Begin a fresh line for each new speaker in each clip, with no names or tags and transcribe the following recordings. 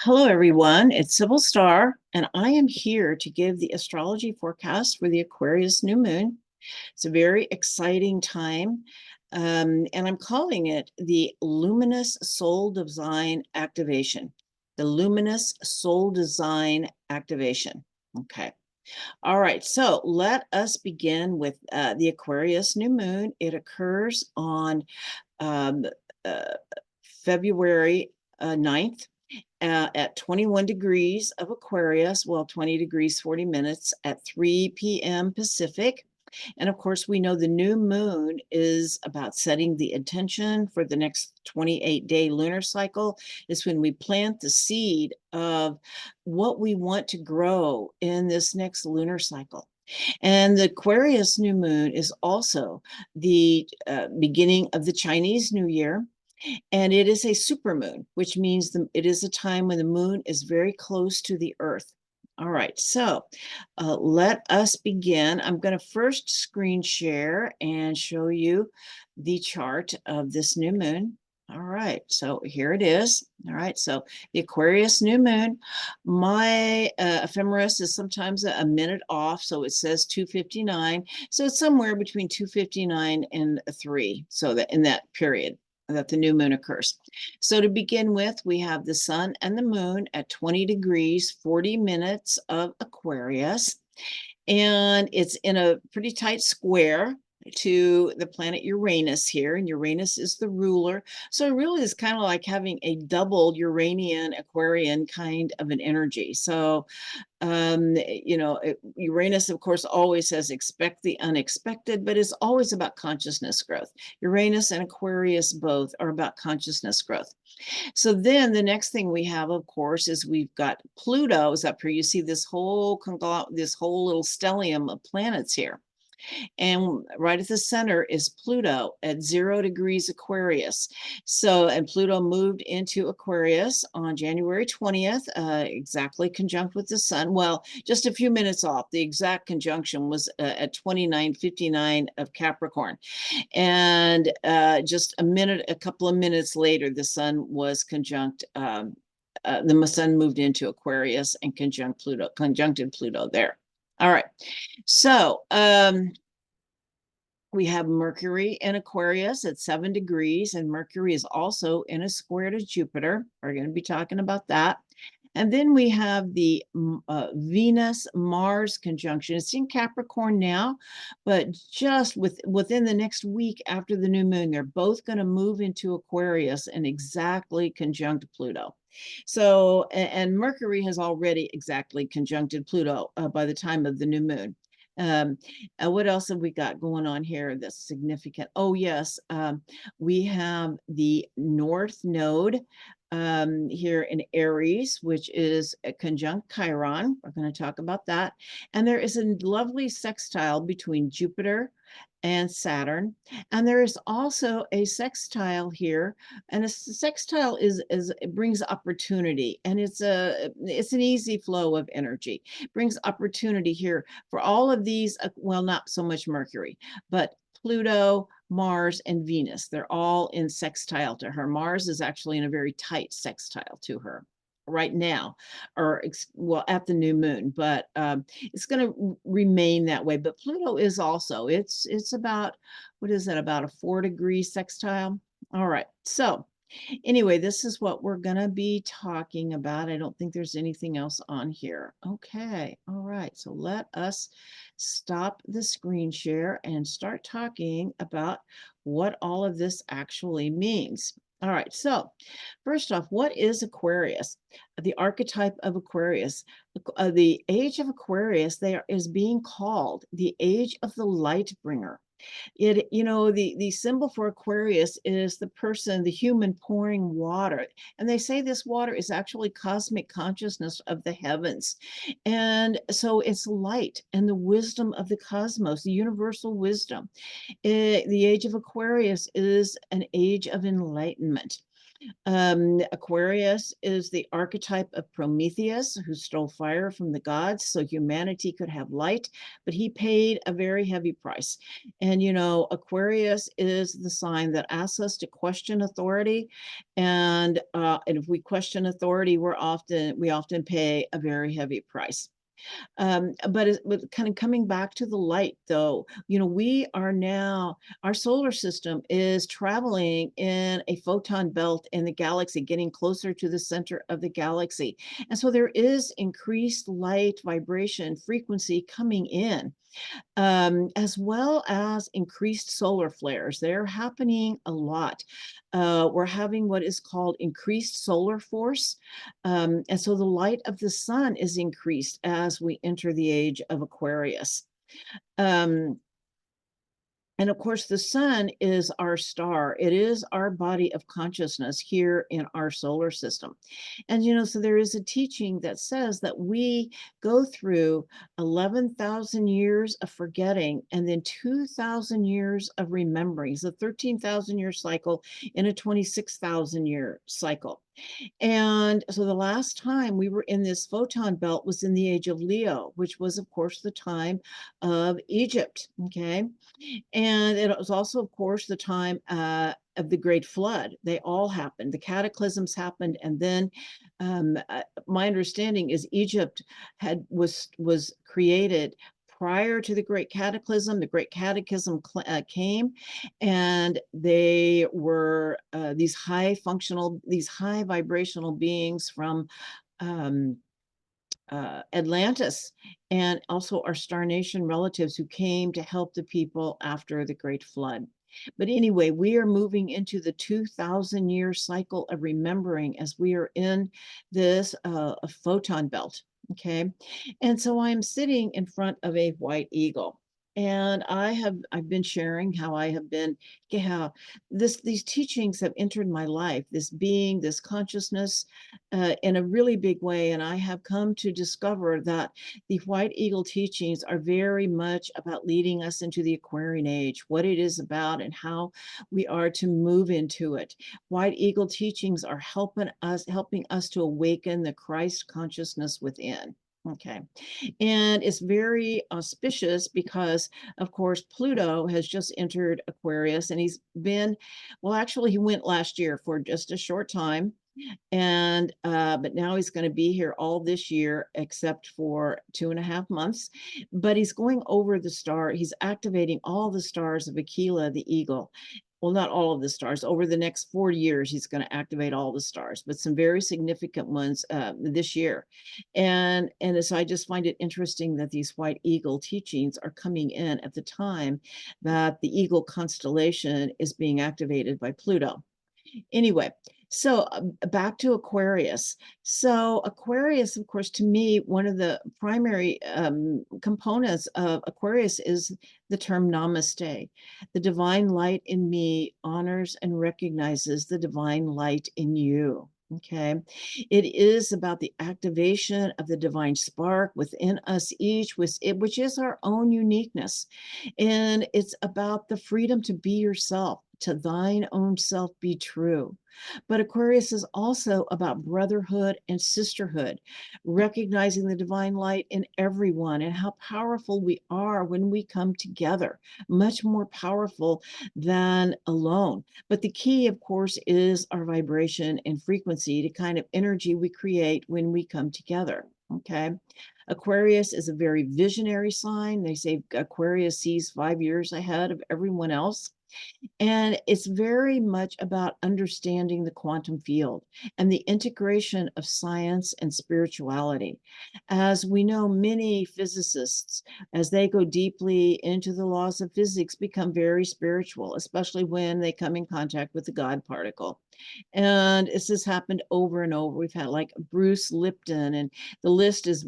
Hello, everyone. It's Sibyl Star, and I am here to give the astrology forecast for the Aquarius new moon. It's a very exciting time, and I'm calling it the Luminous Soul Design Activation. The Luminous Soul Design Activation. Okay. All right. So let us begin with the Aquarius new moon. It occurs on um, uh, February 9th at 21 degrees of Aquarius, well, 20 degrees, 40 minutes at 3 p.m. Pacific. And of course, we know the new moon is about setting the intention for the next 28-day lunar cycle. Is when we plant the seed of what we want to grow in this next lunar cycle. And the Aquarius new moon is also the beginning of the Chinese New Year. And it is a supermoon, which means it is a time when the moon is very close to the earth. All right, so let us begin. I'm going to first screen share and show you the chart of this new moon. All right, so here it is. All right, so the Aquarius new moon. My ephemeris is sometimes a minute off, so it says 2:59. So it's somewhere between 2:59 and 3. So that in that period that the new moon occurs. So to begin with, we have the sun and the moon at 20 degrees, 40 minutes of Aquarius. And it's in a pretty tight square to the planet Uranus here, and Uranus is the ruler. So it really is kind of like having a doubled Uranian Aquarian kind of an energy. So Uranus, of course, always says expect the unexpected, but it's always about consciousness growth. Uranus and Aquarius both are about consciousness growth. So then the next thing we have, of course, is we've got Pluto is up here. You see this whole little stellium of planets here. And right at the center is Pluto at 0 degrees Aquarius. So, and Pluto moved into Aquarius on January 20th, exactly conjunct with the sun. Well, just a few minutes off. The exact conjunction was at 29:59 of Capricorn. And just a couple of minutes later, the sun was conjunct. The sun moved into Aquarius and conjuncted Pluto there. All right. So we have Mercury in Aquarius at 7 degrees, and Mercury is also in a square to Jupiter. We're going to be talking about that. And then we have the Venus-Mars conjunction. It's in Capricorn now, but just within the next week after the new moon, they're both going to move into Aquarius and exactly conjunct Pluto. So, and Mercury has already exactly conjuncted Pluto by the time of the new moon. What else have we got going on here that's significant? Oh, yes. We have the North Node here in Aries, which is a conjunct Chiron. We're going to talk about that. And there is a lovely sextile between Jupiter and Saturn. And there is also a sextile here. And a sextile it brings opportunity, and it's an easy flow of energy. It brings opportunity here for all of these, well, not so much Mercury, but Pluto, Mars, and Venus. They're all in sextile to her. Mars is actually in a very tight sextile to her right now, or well, at the new moon, but it's going to remain that way. But Pluto is also, it's about, what is that, about a 4-degree sextile? All right, so anyway, this is what we're going to be talking about. I don't think there's anything else on here. Okay, all right, so let us stop the screen share and start talking about what all of this actually means. All right, so first off, what is Aquarius? The archetype of Aquarius, the age of Aquarius, is being called the age of the light bringer. The symbol for Aquarius is the person, the human pouring water. And they say this water is actually cosmic consciousness of the heavens. And so it's light and the wisdom of the cosmos, the universal wisdom. The age of Aquarius is an age of enlightenment. Aquarius is the archetype of Prometheus, who stole fire from the gods so humanity could have light, but he paid a very heavy price. And, Aquarius is the sign that asks us to question authority. And if we question authority, we often pay a very heavy price. But kind of coming back to the light, though, we are now, our solar system is traveling in a photon belt in the galaxy, getting closer to the center of the galaxy. And so there is increased light vibration frequency coming in, as well as increased solar flares. They're happening a lot. We're having what is called increased solar force. And so the light of the sun is increased as we enter the age of Aquarius. Um, and of course, the sun is our star. It is our body of consciousness here in our solar system. And, so there is a teaching that says that we go through 11,000 years of forgetting and then 2,000 years of remembering. It's a 13,000-year cycle in a 26,000-year cycle. And so the last time we were in this photon belt was in the age of Leo, which was, of course, the time of Egypt. Okay. And it was also, of course, the time of the Great Flood. They all happened. The cataclysms happened, and then my understanding is Egypt was created prior to the Great Cataclysm. The Great Cataclysm came, and they were these high vibrational beings from um, Atlantis, and also our Star Nation relatives who came to help the people after the Great Flood. But anyway, we are moving into the 2,000-year cycle of remembering as we are in this photon belt. Okay. And so I'm sitting in front of a white eagle. And I've been sharing how I have been, how these teachings have entered my life, this being, this consciousness, in a really big way. And I have come to discover that the White Eagle teachings are very much about leading us into the Aquarian age, what it is about and how we are to move into it. White Eagle teachings are helping us to awaken the Christ consciousness within. Okay. And it's very auspicious because, of course, Pluto has just entered Aquarius, and well, actually, he went last year for just a short time. And but now he's going to be here all this year except for 2.5 months. But he's going over the star. He's activating all the stars of Aquila, the eagle. Well, not all of the stars. Over the next 4 years, he's going to activate all the stars, but some very significant ones this year. And so I just find it interesting that these White Eagle teachings are coming in at the time that the Eagle constellation is being activated by Pluto. Anyway, so back to Aquarius. So Aquarius, of course, to me, one of the primary components of Aquarius is the term namaste. The divine light in me honors and recognizes the divine light in you. Okay. It is about the activation of the divine spark within us each, which is our own uniqueness. And it's about the freedom to be yourself, to thine own self be true. But Aquarius is also about brotherhood and sisterhood, recognizing the divine light in everyone and how powerful we are when we come together, much more powerful than alone. But the key, of course, is our vibration and frequency, the kind of energy we create when we come together. Okay. Aquarius is a very visionary sign. They say Aquarius sees 5 years ahead of everyone else. And it's very much about understanding the quantum field and the integration of science and spirituality. As we know, many physicists, as they go deeply into the laws of physics, become very spiritual, especially when they come in contact with the God particle. And this has happened over and over. We've had like Bruce Lipton, and the list is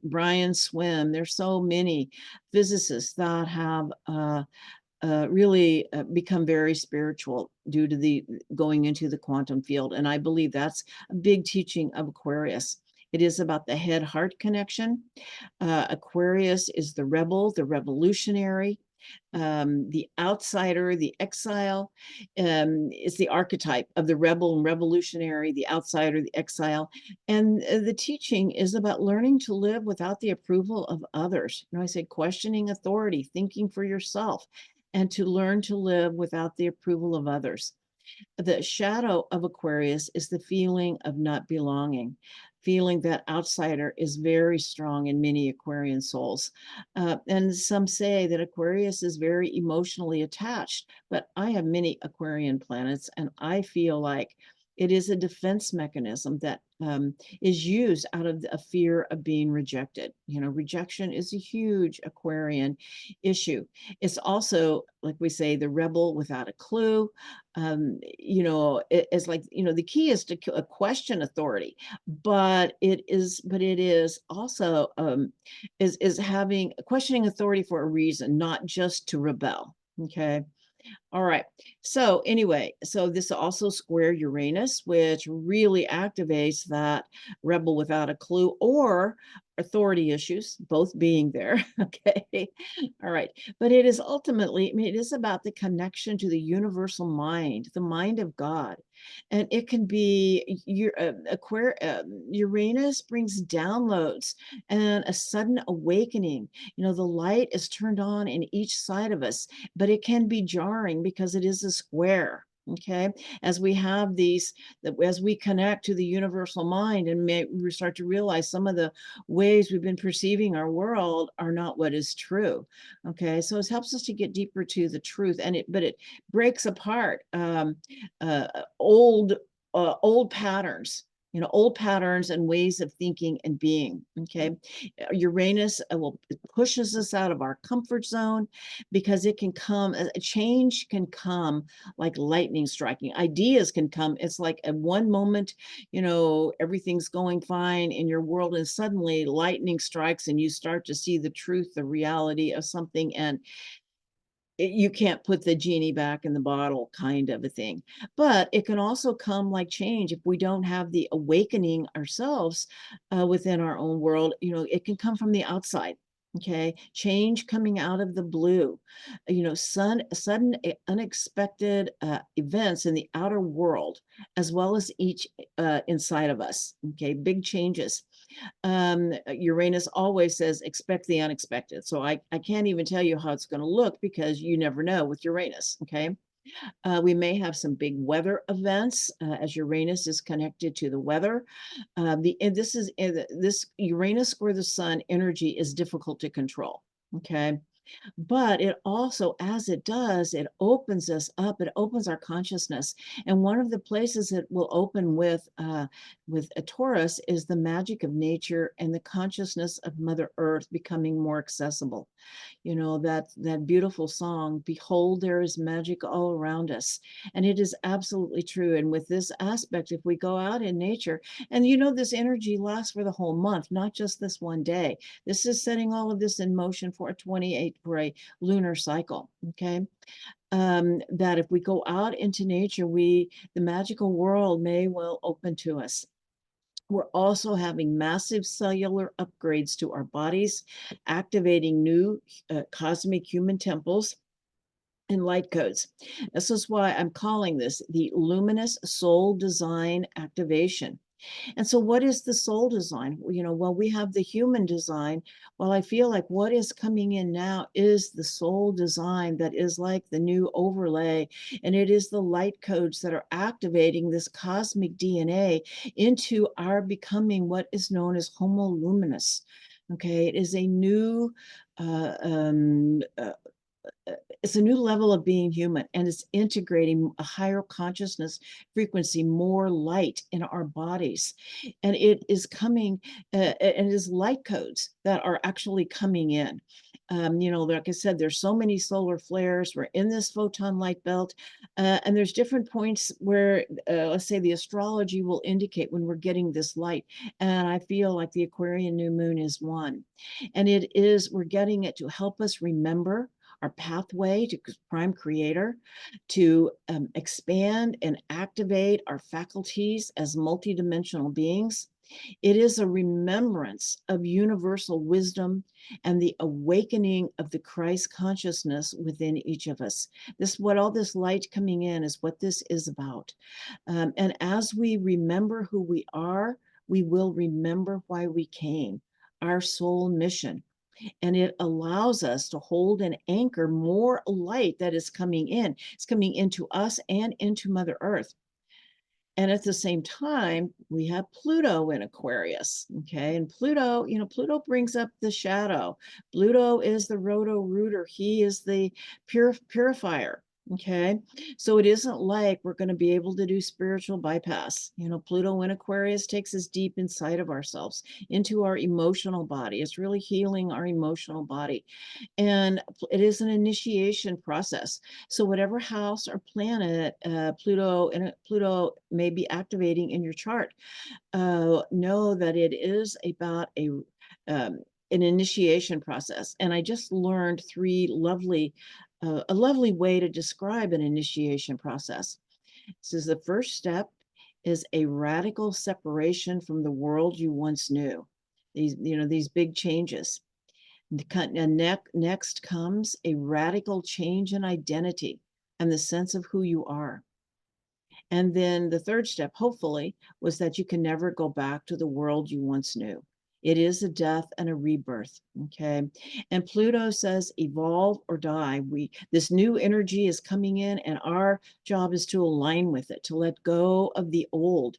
Brian Swim. There's so many physicists that have really become very spiritual due to the going into the quantum field. And I believe that's a big teaching of Aquarius. It is about the head-heart connection. Aquarius is the rebel, the revolutionary. The outsider, the exile, is the archetype of the rebel and revolutionary, the outsider, the exile. And the teaching is about learning to live without the approval of others. I say questioning authority, thinking for yourself, and to learn to live without the approval of others. The shadow of Aquarius is the feeling of not belonging. Feeling that outsider is very strong in many Aquarian souls. And some say that Aquarius is very emotionally attached, but I have many Aquarian planets, and I feel like it is a defense mechanism that is used out of a fear of being rejected. Rejection is a huge Aquarian issue. It's also, like we say, the rebel without a clue. It's like, the key is to question authority, but it is also is having questioning authority for a reason, not just to rebel. Okay. All right. So anyway, so this also square Uranus, which really activates that rebel without a clue or authority issues, both being there. Okay. All right. But it is ultimately, it is about the connection to the universal mind, the mind of God. And it can be Uranus brings downloads and a sudden awakening. The light is turned on in each side of us, but it can be jarring because it is a square. Okay, as we have these, as we connect to the universal mind, and we start to realize some of the ways we've been perceiving our world are not what is true. Okay, so it helps us to get deeper to the truth, but it breaks apart uh, old old patterns, old patterns and ways of thinking and being. Okay. Uranus it pushes us out of our comfort zone because it can come, a change can come like lightning striking. Ideas can come. It's like at one moment, everything's going fine in your world, and suddenly lightning strikes and you start to see the truth, the reality of something, and you can't put the genie back in the bottle, kind of a thing. But it can also come like change if we don't have the awakening ourselves within our own world. It can come from the outside. Okay, change coming out of the blue, sudden unexpected events in the outer world, as well as each inside of us. Okay, big changes. Uranus always says, expect the unexpected. So I can't even tell you how it's going to look because you never know with Uranus. Okay. We may have some big weather events as Uranus is connected to the weather. This Uranus square the sun energy is difficult to control. Okay. But it also, as it does, it opens us up, it opens our consciousness. And one of the places it will open with a Taurus is the magic of nature and the consciousness of Mother Earth becoming more accessible. That beautiful song, behold, there is magic all around us. And it is absolutely true. And with this aspect, if we go out in nature, and this energy lasts for the whole month, not just this one day. This is setting all of this in motion for a 28 gray lunar cycle. Okay. That if we go out into nature, the magical world may well open to us. We're also having massive cellular upgrades to our bodies, activating new cosmic human temples and light codes. This is why I'm calling this the Luminous Soul Design Activation. And so, what is the soul design? Well, we have the human design. Well, I feel like what is coming in now is the soul design that is like the new overlay. And it is the light codes that are activating this cosmic DNA into our becoming what is known as Homo Luminous. Okay, it is a new uh, um, uh, it's a new level of being human, and it's integrating a higher consciousness frequency, more light in our bodies. And it is coming, and it is light codes that are actually coming in. Like I said, there's so many solar flares. We're in this photon light belt, and there's different points where, let's say, the astrology will indicate when we're getting this light. And I feel like the Aquarian new moon is one. And we're getting it to help us remember our pathway to prime creator, to expand and activate our faculties as multidimensional beings. It is a remembrance of universal wisdom and the awakening of the Christ consciousness within each of us. This, what all this light coming in is what this is about. And as we remember who we are, we will remember why we came, our soul mission. And it allows us to hold and anchor more light that is coming in. It's coming into us and into Mother Earth. And at the same time, we have Pluto in Aquarius. Okay. And Pluto, Pluto brings up the shadow. Pluto is the roto-rooter. He is the purifier. Okay. So it isn't like we're going to be able to do spiritual bypass. Pluto in Aquarius takes us deep inside of ourselves, into our emotional body. It's really healing our emotional body. And it is an initiation process. So whatever house or planet Pluto may be activating in your chart, know that it is about an initiation process. And I just learned a lovely way to describe an initiation process. This is the first step is a radical separation from the world you once knew. These big changes. And next comes a radical change in identity and the sense of who you are. And then the third step, hopefully, was that you can never go back to the world you once knew. It is a death and a rebirth. Okay. And Pluto says evolve or die. This new energy is coming in, and our job is to align with it, to let go of the old.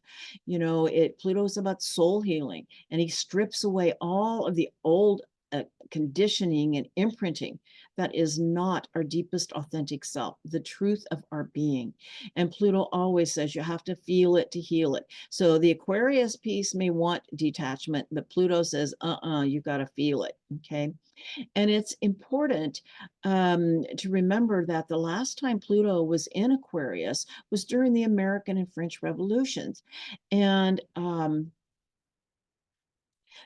Pluto's about soul healing, and he strips away all of the old conditioning and imprinting that is not our deepest authentic self, the truth of our being. And Pluto always says you have to feel it to heal it. So the Aquarius piece may want detachment, but Pluto says, you got to feel it. Okay. And it's important to remember that the last time Pluto was in Aquarius was during the American and French revolutions. And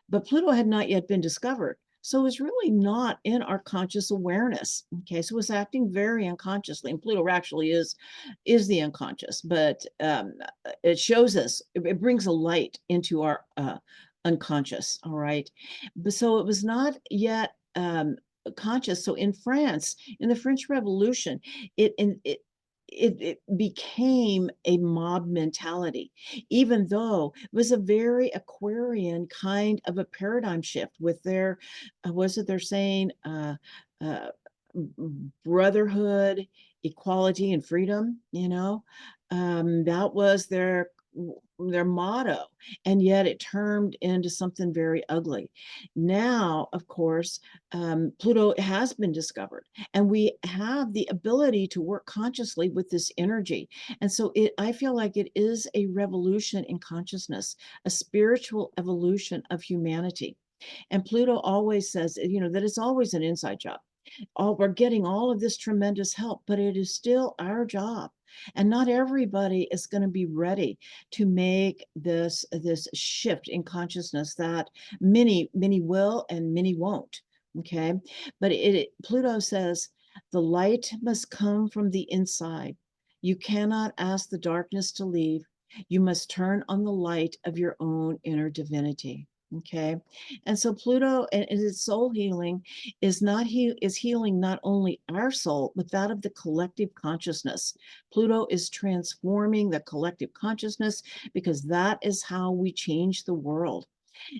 but Pluto had not yet been discovered. So it's really not in our conscious awareness. Okay, so it's acting very unconsciously, and Pluto actually is the unconscious, but it shows us, it brings a light into our unconscious. All right, but so it was not yet conscious. So in France, in the French Revolution, it it became a mob mentality, even though it was a very Aquarian kind of a paradigm shift with their, was it they're saying, uh, brotherhood, equality, and freedom. That was their motto, and yet it turned into something very ugly. Now, of course, Pluto has been discovered, and we have the ability to work consciously with this energy. And so I feel like it is a revolution in consciousness, a spiritual evolution of humanity. And Pluto always says, that it's always an inside job. We're getting all of this tremendous help, but it is still our job. And not everybody is going to be ready to make this shift in consciousness that many will and many won't. Okay. But Pluto says the light must come from the inside. You cannot ask the darkness to leave. You must turn on the light of your own inner divinity. Okay. And so Pluto and its soul healing is healing not only our soul, but that of the collective consciousness. Pluto is transforming the collective consciousness, because that is how we change the world.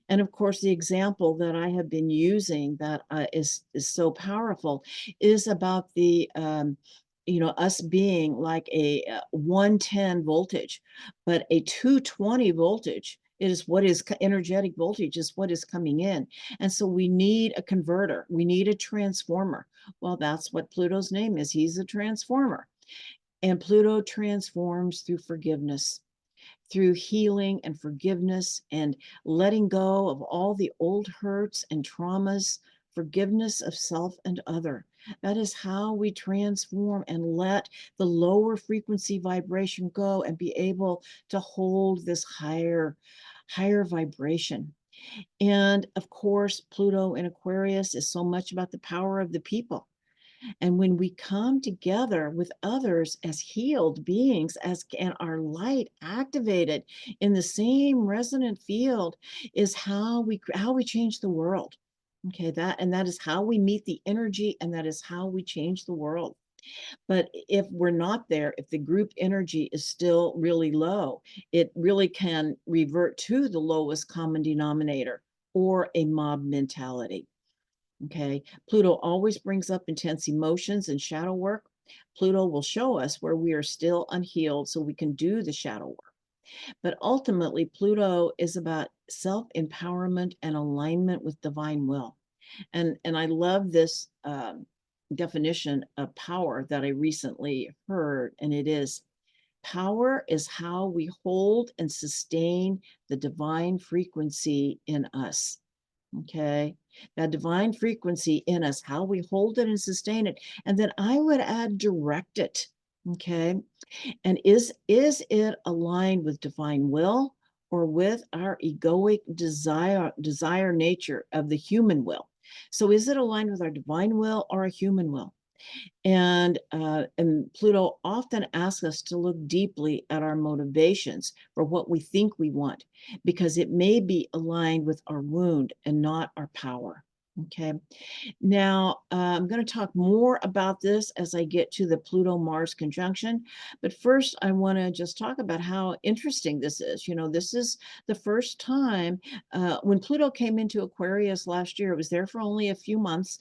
And of course, the example that I have been using that is so powerful is about the us being like a 110 voltage, but a 220 voltage is what is energetic voltage, is what is coming in. And so we need a converter, we need a transformer. Well, that's what Pluto's name is. He's a transformer. And Pluto transforms through forgiveness, through healing and forgiveness, and letting go of all the old hurts and traumas, forgiveness of self and other. That is how we transform and let the lower frequency vibration go and be able to hold this higher vibration. And of course, Pluto in Aquarius is so much about the power of the people. And when we come together with others as healed beings, and our light activated in the same resonant field, is how we change the world. Okay, that is how we meet the energy, and that is how we change the world. But if we're not there, if the group energy is still really low, it really can revert to the lowest common denominator or a mob mentality. Okay, Pluto always brings up intense emotions and shadow work. Pluto will show us where we are still unhealed so we can do the shadow work. But ultimately, Pluto is about self-empowerment and alignment with divine will. And I love this definition of power that I recently heard, and it is: power is how we hold and sustain the divine frequency in us. Okay, that divine frequency in us, how we hold it and sustain it. And then I would add direct it. Okay, and is it aligned with divine will, or with our egoic desire nature of the human will? So is it aligned with our divine will or a human will? And Pluto often asks us to look deeply at our motivations for what we think we want, because it may be aligned with our wound and not our power. Okay. Now, I'm going to talk more about this as I get to the Pluto-Mars conjunction. But first, I want to just talk about how interesting this is. This is the first time when Pluto came into Aquarius last year. It was there for only a few months,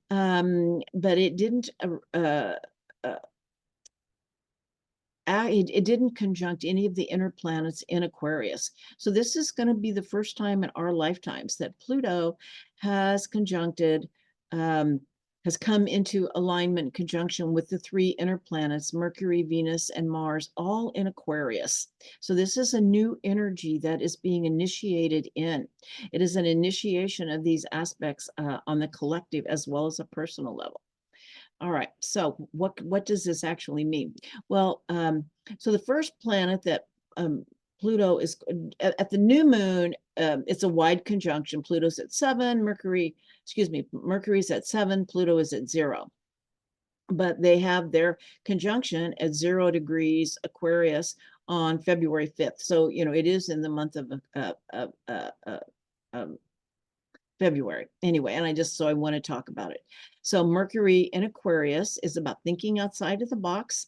but it didn't uh, it didn't conjunct any of the inner planets in Aquarius. So this is going to be the first time in our lifetimes that Pluto has conjuncted, has come into alignment conjunction with the three inner planets, Mercury, Venus, and Mars, all in Aquarius. So this is a new energy that is being initiated in. It is an initiation of these aspects on the collective as well as a personal level. All right, so what does this actually mean? Well, so the first planet that Pluto is at the new moon, it's a wide conjunction. Pluto's at 7, Mercury's at 7, Pluto is at 0. But they have their conjunction at 0 degrees Aquarius on February 5th. So, it is in the month of February. Anyway, and I want to talk about it. So Mercury in Aquarius is about thinking outside of the box,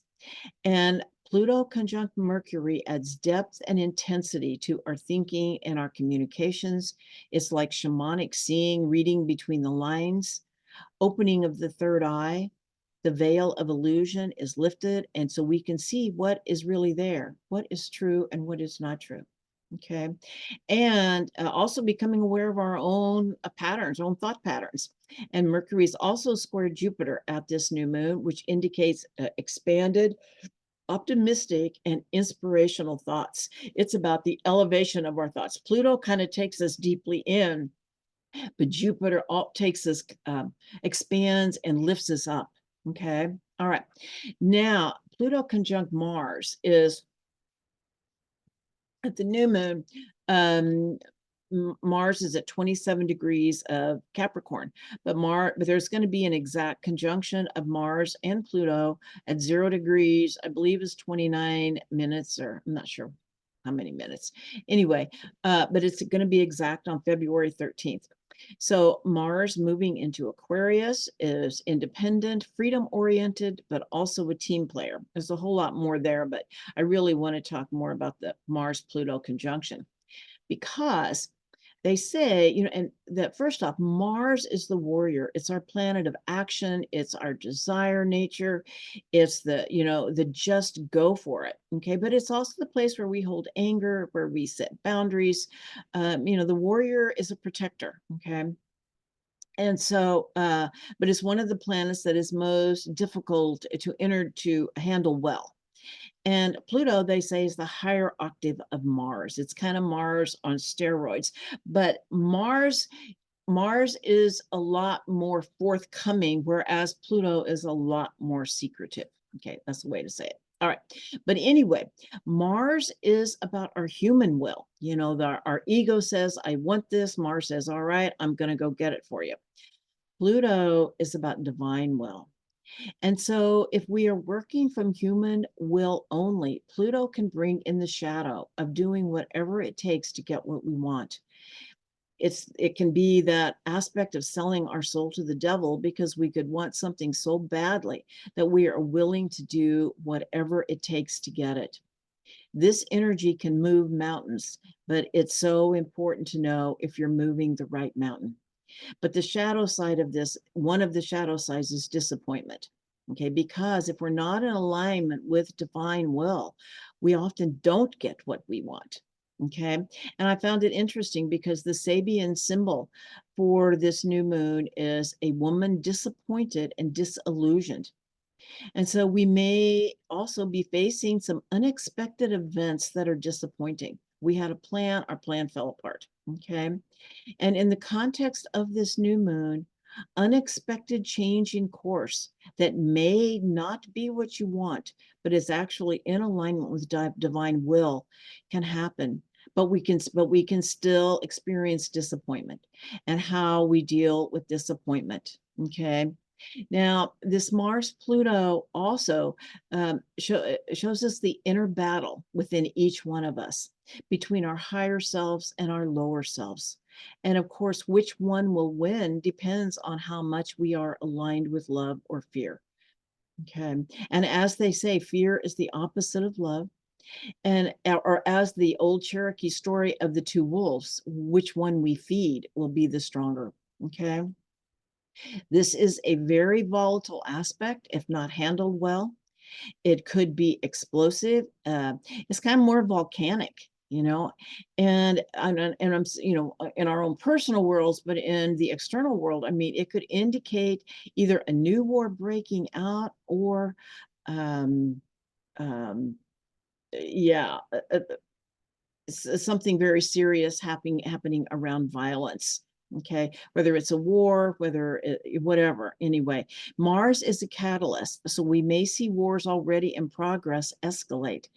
and Pluto conjunct Mercury adds depth and intensity to our thinking and our communications. It's like shamanic seeing, reading between the lines, opening of the third eye. The veil of illusion is lifted, and so we can see what is really there, what is true and what is not true. Okay. And also becoming aware of our own patterns, own thought patterns. And Mercury is also squared Jupiter at this new moon, which indicates expanded, optimistic, and inspirational thoughts. It's about the elevation of our thoughts. Pluto kind of takes us deeply in, but Jupiter takes us, expands and lifts us up. Okay. All right. Now, Pluto conjunct Mars is at the new moon. Mars is at 27 degrees of Capricorn, but there's going to be an exact conjunction of Mars and Pluto at 0 degrees. I believe is 29 minutes, or I'm not sure how many minutes. Anyway, but it's going to be exact on February 13th. So Mars moving into Aquarius is independent, freedom-oriented, but also a team player. There's a whole lot more there, but I really want to talk more about the Mars-Pluto conjunction, because they say, and that first off, Mars is the warrior. It's our planet of action. It's our desire nature. It's the just go for it. Okay. But it's also the place where we hold anger, where we set boundaries. The warrior is a protector. Okay. And so, but it's one of the planets that is most difficult to handle well. And Pluto, they say, is the higher octave of Mars. It's kind of Mars on steroids. But Mars is a lot more forthcoming, whereas Pluto is a lot more secretive. Okay, that's the way to say it. All right. But anyway, Mars is about our human will. Our ego says, I want this. Mars says, all right, I'm going to go get it for you. Pluto is about divine will. And so if we are working from human will only, Pluto can bring in the shadow of doing whatever it takes to get what we want. It can be that aspect of selling our soul to the devil because we could want something so badly that we are willing to do whatever it takes to get it. This energy can move mountains, but it's so important to know if you're moving the right mountain. But the shadow side of this, one of the shadow sides is disappointment. Okay, because if we're not in alignment with divine will, we often don't get what we want. Okay, and I found it interesting because the Sabian symbol for this new moon is a woman disappointed and disillusioned. And so we may also be facing some unexpected events that are disappointing. We had a plan, our plan fell apart. Okay. And in the context of this new moon, unexpected change in course that may not be what you want, but is actually in alignment with divine will can happen. But we can still experience disappointment and how we deal with disappointment. Okay. Now, this Mars Pluto also shows us the inner battle within each one of us between our higher selves and our lower selves. And of course, which one will win depends on how much we are aligned with love or fear. Okay. And as they say, fear is the opposite of love. And or as the old Cherokee story of the two wolves, which one we feed will be the stronger. Okay. This is a very volatile aspect if not handled well. It could be explosive. It's kind of more volcanic, and in our own personal worlds, but in the external world, I mean, it could indicate either a new war breaking out or, um, um, yeah, something very serious happening around violence. Okay, whether it's a war, whatever. Anyway, Mars is a catalyst, so we may see wars already in progress escalate.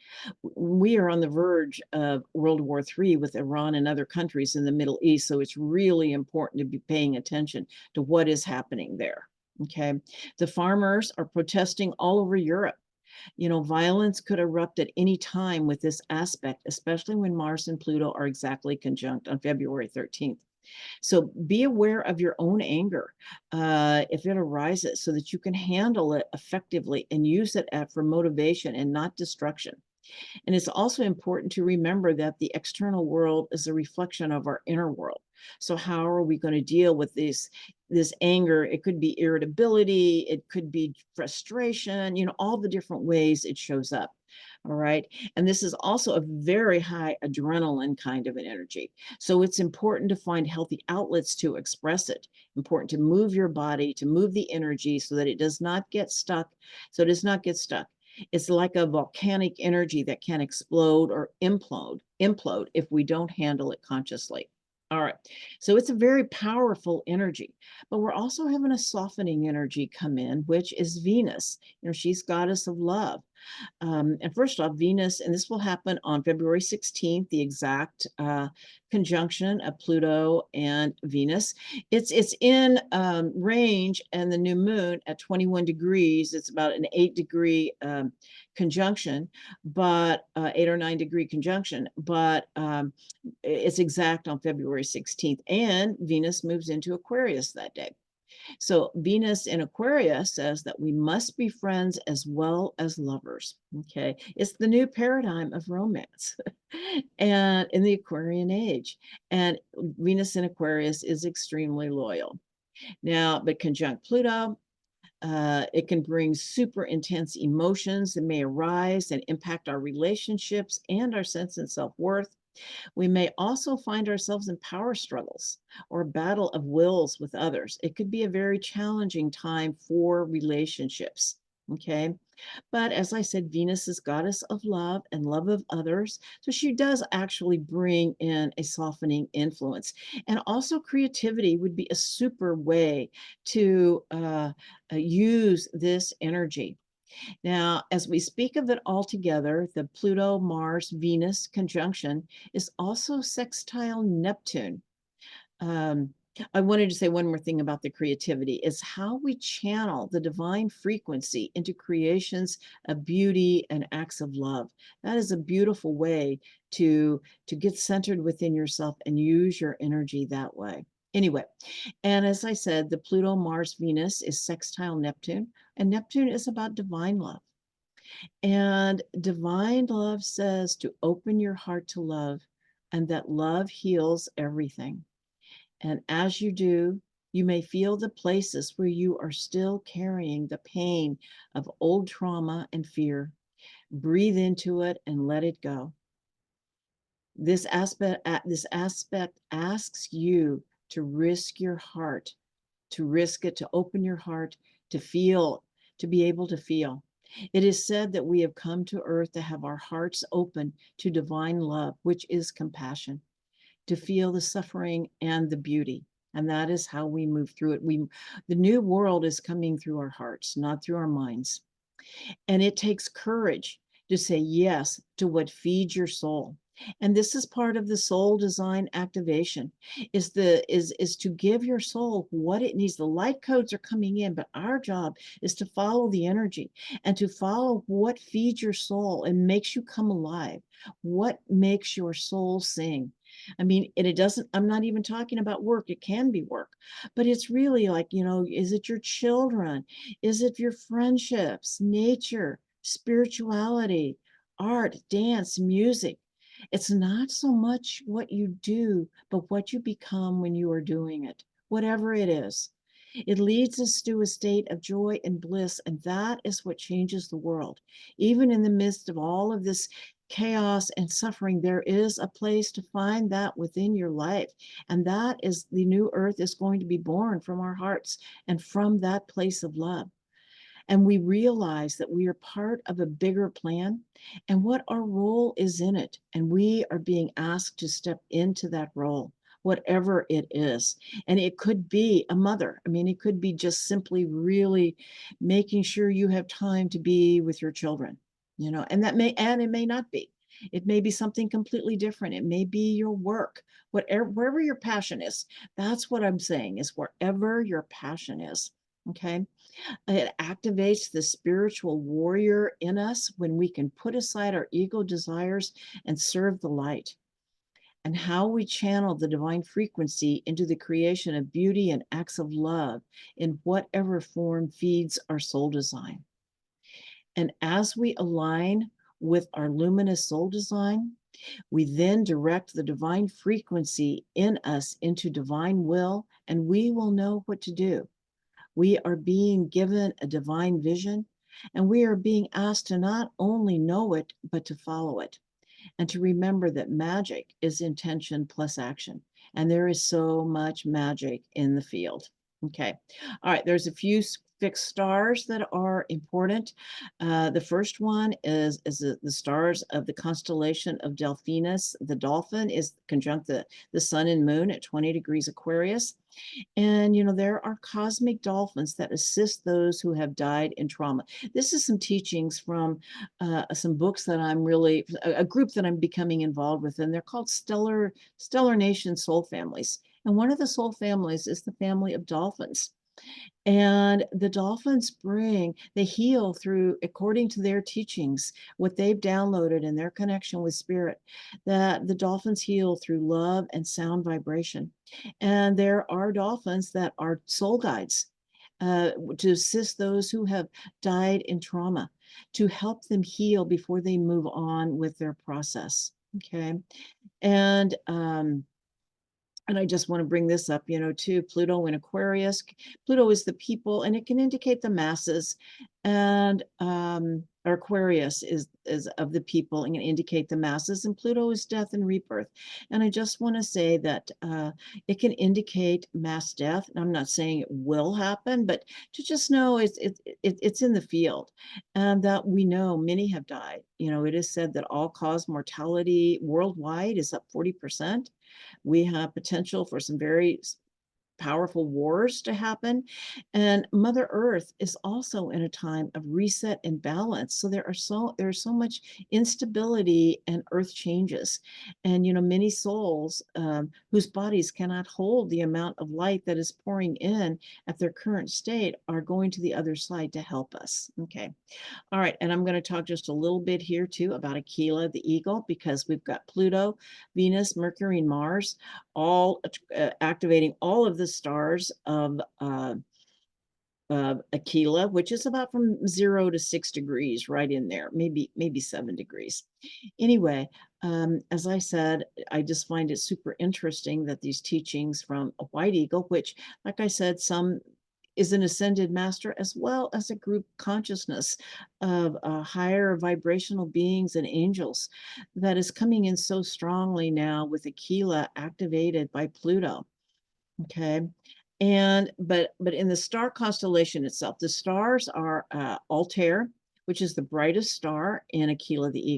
We are on the verge of World War III with Iran and other countries in the Middle East, so it's really important to be paying attention to what is happening there. Okay, the farmers are protesting all over Europe. Violence could erupt at any time with this aspect, especially when Mars and Pluto are exactly conjunct on February 13th. So be aware of your own anger if it arises so that you can handle it effectively and use it for motivation and not destruction. And it's also important to remember that the external world is a reflection of our inner world. So how are we going to deal with this anger? It could be irritability, it could be frustration, all the different ways it shows up. All right. And this is also a very high adrenaline kind of an energy. So it's important to find healthy outlets to express it. Important to move your body, to move the energy so that it does not get stuck. So it does not get stuck. It's like a volcanic energy that can explode or implode if we don't handle it consciously. All right. So it's a very powerful energy, but we're also having a softening energy come in, which is Venus. She's goddess of love. And first off, Venus, and this will happen on February 16th, the exact conjunction of Pluto and Venus. It's in range and the new moon at 21 degrees. It's about an 8-degree conjunction, but 8 or 9 degree conjunction, but it's exact on February 16th. And Venus moves into Aquarius that day. So Venus in Aquarius says that we must be friends as well as lovers. Okay. It's the new paradigm of romance and in the Aquarian age. And Venus in Aquarius is extremely loyal. Now, but conjunct Pluto, it can bring super intense emotions that may arise and impact our relationships and our sense of self-worth. We may also find ourselves in power struggles or a battle of wills with others. It could be a very challenging time for relationships. Okay. But as I said, Venus is goddess of love and love of others. So she does actually bring in a softening influence. And also, creativity would be a super way to use this energy. Now, as we speak of it all together, the Pluto, Mars, Venus conjunction is also sextile Neptune. Um, I wanted to say one more thing about the creativity is how we channel the divine frequency into creations of beauty and acts of love. That is a beautiful way to get centered within yourself and use your energy that way. Anyway, and as I said, the Pluto, Mars, Venus is sextile Neptune, and Neptune is about divine love. And divine love says to open your heart to love, and that love heals everything. And as you do, you may feel the places where you are still carrying the pain of old trauma and fear. Breathe into it and let it go. This aspect asks you to risk your heart, to risk it, to open your heart, to feel, to be able to feel. It is said that we have come to earth to have our hearts open to divine love, which is compassion, to feel the suffering and the beauty. And that is how we move through it. The new world is coming through our hearts, not through our minds. And it takes courage to say yes to what feeds your soul. And this is part of the soul design activation, is to give your soul what it needs. The light codes are coming in, but our job is to follow the energy and to follow what feeds your soul and makes you come alive, what makes your soul sing. I mean, and it doesn't, I'm not even talking about work. It can be work, but it's really like, is it your children? Is it your friendships, nature, spirituality, art, dance, music? It's not so much what you do, but what you become when you are doing it, whatever it is. It leads us to a state of joy and bliss, and that is what changes the world. Even in the midst of all of this chaos and suffering, there is a place to find that within your life. And that is the new earth is going to be born from our hearts and from that place of love. And we realize that we are part of a bigger plan and what our role is in it. And we are being asked to step into that role, whatever it is. And it could be a mother. I mean, it could be just simply really making sure you have time to be with your children, and it may not be. It may be something completely different. It may be your work, wherever your passion is. That's what I'm saying, is wherever your passion is. Okay. It activates the spiritual warrior in us when we can put aside our ego desires and serve the light. And how we channel the divine frequency into the creation of beauty and acts of love in whatever form feeds our soul design. And as we align with our luminous soul design, we then direct the divine frequency in us into divine will, and we will know what to do. We are being given a divine vision, and we are being asked to not only know it, but to follow it, and to remember that magic is intention plus action. And there is so much magic in the field. Okay. All right. There's a few fixed stars that are important. The first one is the stars of the constellation of Delphinus. The dolphin is conjunct the sun and moon at 20 degrees Aquarius. And, there are cosmic dolphins that assist those who have died in trauma. This is some teachings from some books that a group that I'm becoming involved with, and they're called Stellar Nation Soul Families. And one of the soul families is the family of dolphins. And the dolphins they heal through, according to their teachings, what they've downloaded in their connection with spirit, that the dolphins heal through love and sound vibration. And there are dolphins that are soul guides to assist those who have died in trauma, to help them heal before they move on with their process. Okay. And I just want to bring this up, too. Pluto in Aquarius. Pluto is the people, and it can indicate the masses. And or Aquarius is of the people and can indicate the masses. And Pluto is death and rebirth. And I just want to say that it can indicate mass death. And I'm not saying it will happen, but to just know it's in the field, and that we know many have died. It is said that all-cause mortality worldwide is up 40%. We have potential for some very powerful wars to happen. And Mother Earth is also in a time of reset and balance. So there's so much instability and earth changes. And many souls whose bodies cannot hold the amount of light that is pouring in at their current state are going to the other side to help us. Okay. All right, and I'm going to talk just a little bit here too about Aquila, the eagle, because we've got Pluto, Venus, Mercury, and Mars all activating all of the stars of Aquila, which is about from 0 to 6 degrees, right in there, maybe 7 degrees. Anyway, as I said, I just find it super interesting that these teachings from a white eagle, which, like I said, some is an ascended master as well as a group consciousness of higher vibrational beings and angels that is coming in so strongly now with Aquila activated by Pluto. Okay. But in the star constellation itself, the stars are Altair, which is the brightest star in Aquila the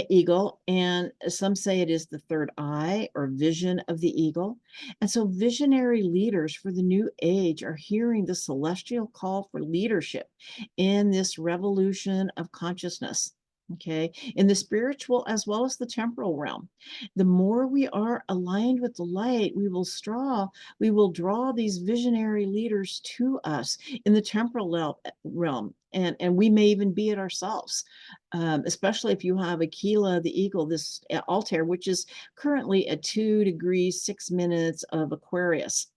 eagle, and some say it is the third eye or vision of the eagle. And so visionary leaders for the new age are hearing the celestial call for leadership in this revolution of consciousness. Okay, in the spiritual as well as the temporal realm. The more we are aligned with the light, we will draw these visionary leaders to us in the temporal realm. And we may even be it ourselves, especially if you have Aquila, the eagle, this Altair, which is currently at 2 degrees, 6 minutes of Aquarius.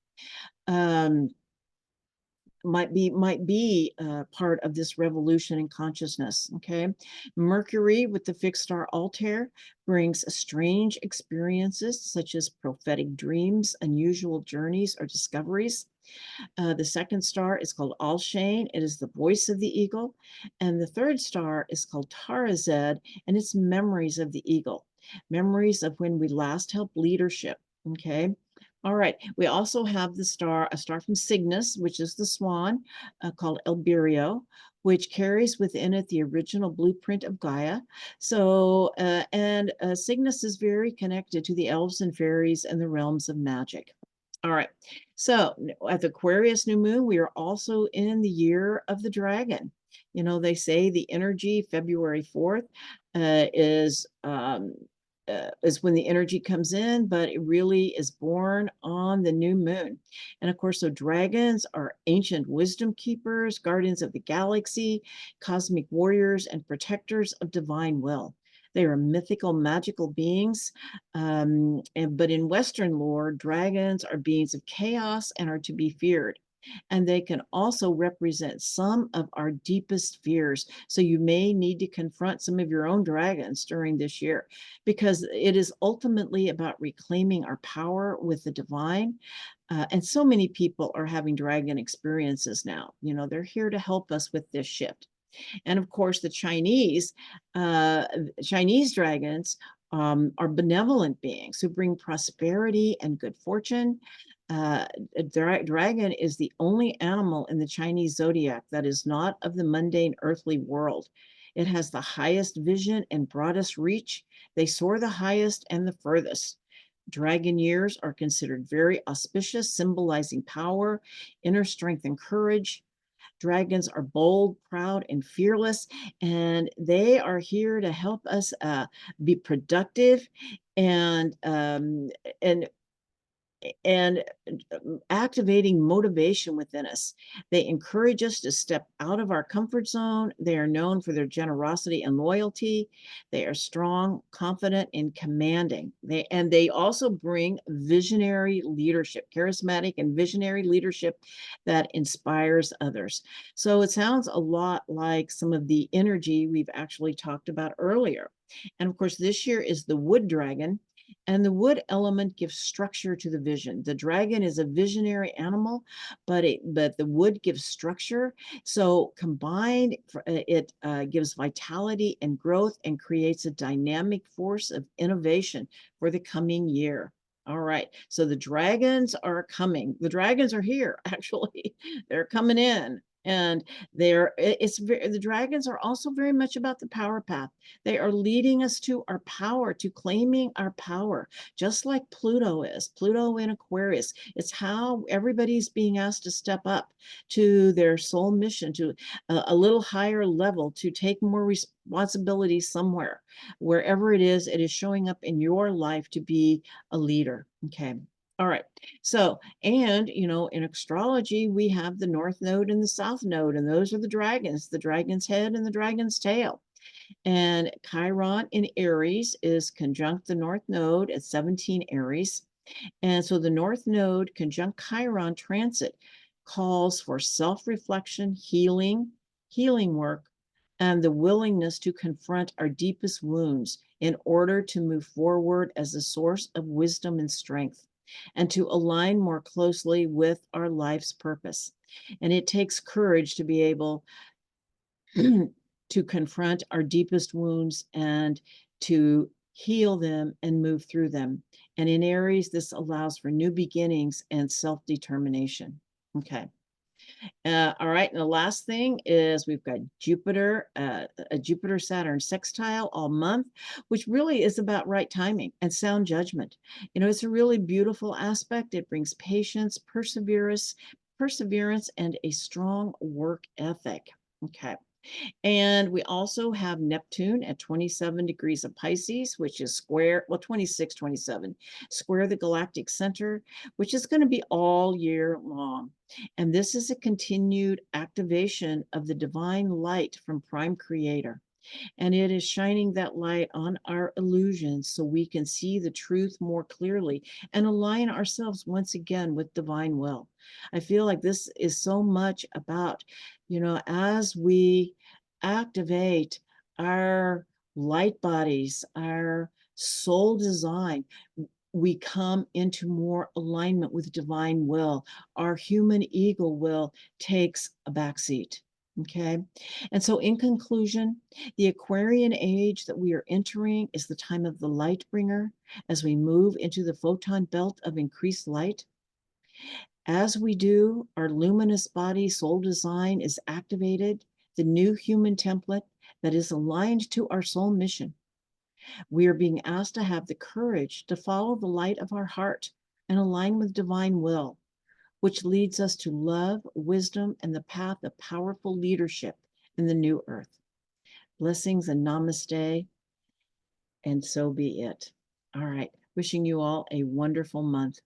Might be part of this revolution in consciousness. Okay, Mercury with the fixed star Altair brings strange experiences such as prophetic dreams, unusual journeys, or discoveries. The second star is called Alshane. It is the voice of the eagle. And the third star is called Taurus, and it's memories of the eagle, memories of when we last helped leadership. Okay. All right. We also have a star from Cygnus, which is the swan, called Elbirio, which carries within it the original blueprint of Gaia. So, Cygnus is very connected to the elves and fairies and the realms of magic. All right. So at the Aquarius new moon, we are also in the year of the dragon. They say the energy February 4th is when the energy comes in, but it really is born on the new moon. And of course, so dragons are ancient wisdom keepers, guardians of the galaxy, cosmic warriors, and protectors of divine will. They are mythical, magical beings. But in Western lore, dragons are beings of chaos and are to be feared. And they can also represent some of our deepest fears. So you may need to confront some of your own dragons during this year, because it is ultimately about reclaiming our power with the divine. And so many people are having dragon experiences now. They're here to help us with this shift. And of course, the Chinese dragons are benevolent beings who bring prosperity and good fortune. A dragon is the only animal in the Chinese zodiac that is not of the mundane earthly world. It has the highest vision and broadest reach. They soar the highest and the furthest. Dragon years are considered very auspicious, symbolizing power, inner strength, and courage. Dragons are bold, proud, and fearless, and they are here to help us be productive and um, and and activating motivation within us. They encourage us to step out of our comfort zone. They are known for their generosity and loyalty. They are strong, confident, and commanding. They also bring visionary leadership, charismatic and visionary leadership that inspires others. So it sounds a lot like some of the energy we've actually talked about earlier. And of course, this year is the wood dragon, and the wood element gives structure to the vision. The dragon is a visionary animal, but the wood gives structure. So combined, it gives vitality and growth and creates a dynamic force of innovation for the coming year. All right, so the dragons are coming. The dragons are here, actually. They're coming in. And the dragons are also very much about the power path. They are leading us to our power, to claiming our power, just like Pluto is. Pluto in Aquarius. It's how everybody's being asked to step up to their soul mission, to a little higher level, to take more responsibility somewhere. Wherever it is showing up in your life to be a leader. Okay. All right. So, and, in astrology, we have the North Node and the South Node, and those are the dragon's head and the dragon's tail. And Chiron in Aries is conjunct the North Node at 17 Aries. And so the North Node conjunct Chiron transit calls for self-reflection, healing work, and the willingness to confront our deepest wounds in order to move forward as a source of wisdom and strength, and to align more closely with our life's purpose. And it takes courage to be able to confront our deepest wounds and to heal them and move through them. And in Aries, this allows for new beginnings and self-determination. Okay. All right. And the last thing is we've got Jupiter, a Jupiter-Saturn sextile all month, which really is about right timing and sound judgment. It's a really beautiful aspect. It brings patience, perseverance, and a strong work ethic. Okay. And we also have Neptune at 27 degrees of Pisces, which is square, well, 26, 27, square the galactic center, which is going to be all year long. And this is a continued activation of the divine light from Prime Creator. And it is shining that light on our illusions so we can see the truth more clearly and align ourselves once again with divine will. I feel like this is so much about, as we activate our light bodies, our soul design, we come into more alignment with divine will. Our human ego will takes a backseat. Okay. And so, in conclusion, the Aquarian age that we are entering is the time of the light bringer as we move into the photon belt of increased light. As we do, our luminous body soul design is activated, the new human template that is aligned to our soul mission. We are being asked to have the courage to follow the light of our heart and align with divine will, which leads us to love, wisdom, and the path of powerful leadership in the new earth. Blessings and namaste, and so be it. All right. Wishing you all a wonderful month.